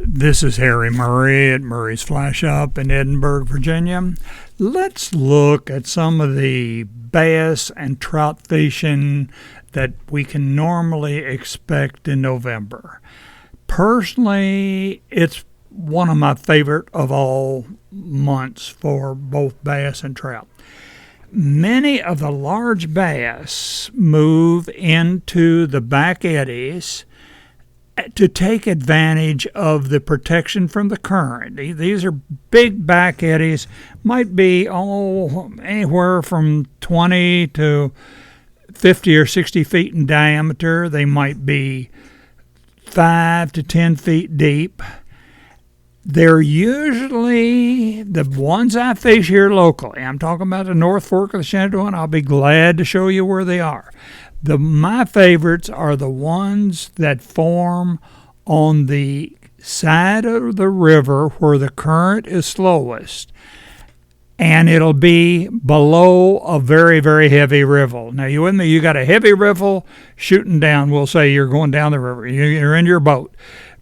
This is Harry Murray at Murray's Fly Shop in Edinburgh, Virginia. Let's look at some of the bass and trout fishing that we can normally expect in November. Personally, it's one of my favorite of all months for both bass and trout. Many of the large bass move into the back eddies to take advantage of the protection from the current. These are big back eddies, might be anywhere from 20 to 50 or 60 feet in diameter. They might be 5 to 10 feet deep. They're usually the ones I fish here locally. I'm talking about the North Fork of the Shenandoah, and I'll be glad to show you where they are. My favorites are the ones that form on the side of the river where the current is slowest, and it'll be below a very, very heavy riffle. Now, you with me? You got a heavy riffle shooting down. We'll say you're going down the river. You're in your boat.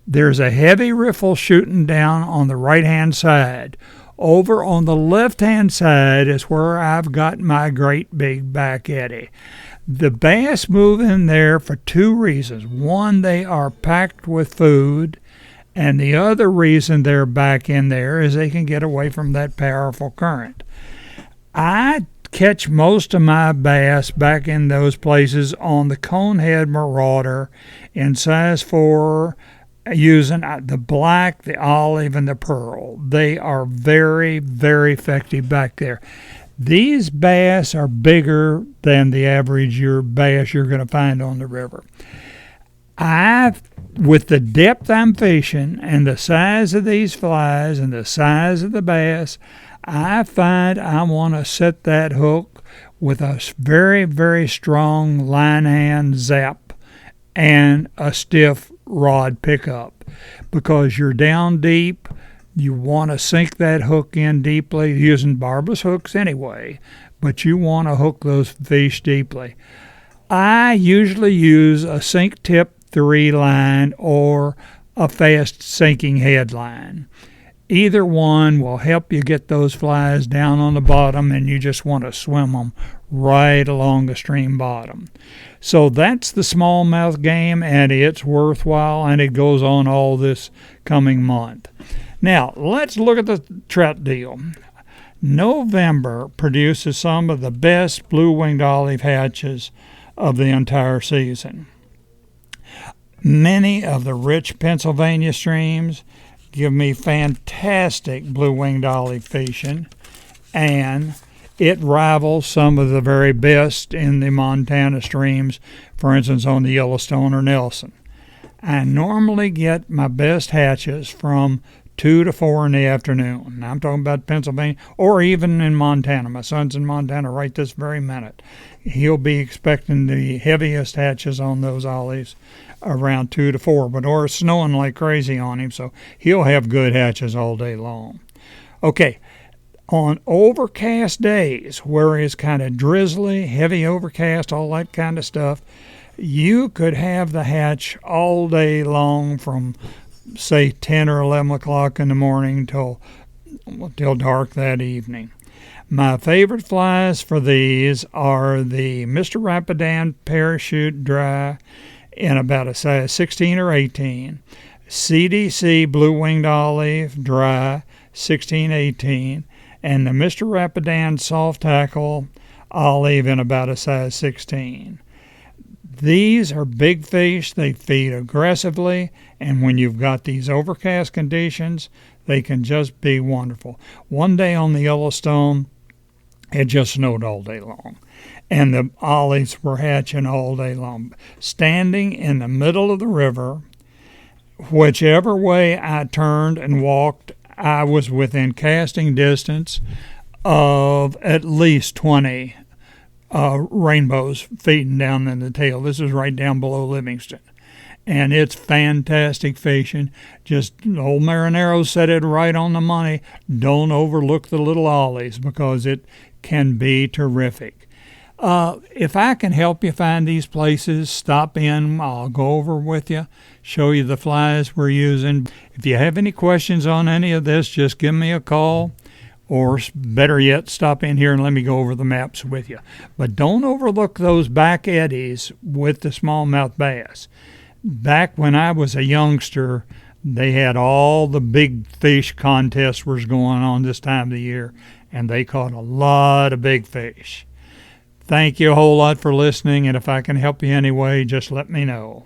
There's a heavy riffle shooting down on the right-hand side. Over on the left-hand side is where I've got my great big back eddy. The bass move in there for two reasons. One, they are packed with food, and the other reason they're back in there is they can get away from that powerful current. I catch most of my bass back in those places on the Conehead Marauder in size 4, using the black, the olive, and the pearl. They are very, very effective back there. These bass are bigger than the average bass you're going to find on the river. With the depth I'm fishing and the size of these flies and the size of the bass, I find I want to set that hook with a very, very strong line hand zap and a stiff rod pickup, because you're down deep. You want to sink that hook in deeply, using barbless hooks anyway, but you want to hook those fish deeply. I usually use a sink tip 3 line or a fast sinking head line. Either one will help you get those flies down on the bottom, and you just want to swim them right along the stream bottom. So that's the smallmouth game, and it's worthwhile, and it goes on all this coming month. Now, let's look at the trout deal. November produces some of the best blue-winged olive hatches of the entire season. Many of the rich Pennsylvania streams give me fantastic blue-winged olive fishing, and it rivals some of the very best in the Montana streams, for instance, on the Yellowstone or Nelson. I normally get my best hatches from 2 to 4 in the afternoon. Now, I'm talking about Pennsylvania, or even in Montana. My son's in Montana right this very minute. He'll be expecting the heaviest hatches on those olives around 2 to 4, but it's snowing like crazy on him, so he'll have good hatches all day long. Okay, on overcast days where it's kind of drizzly, heavy overcast, all that kind of stuff, you could have the hatch all day long from say 10 or 11 o'clock in the morning till dark that evening. My favorite flies for these are the Mr. Rapidan Parachute Dry in about a size 16 or 18, CDC Blue-Winged Olive Dry 16, 18, and the Mr. Rapidan Soft Tackle Olive in about a size 16. These are big fish. They feed aggressively, and when you've got these overcast conditions, they can just be wonderful. One day on the Yellowstone, it just snowed all day long, and the olives were hatching all day long. Standing in the middle of the river, whichever way I turned and walked, I was within casting distance of at least 20 rainbows feeding down in the tail. This is right down below Livingston. And it's fantastic fishing. Just old Marinero said it right on the money. Don't overlook the little ollies because it can be terrific. If I can help you find these places, stop in. I'll go over with you, show you the flies we're using. If you have any questions on any of this, just give me a call. Or better yet, stop in here and let me go over the maps with you. But don't overlook those back eddies with the smallmouth bass. Back when I was a youngster, they had all the big fish contests was going on this time of the year, and they caught a lot of big fish. Thank you a whole lot for listening, and if I can help you anyway, just let me know.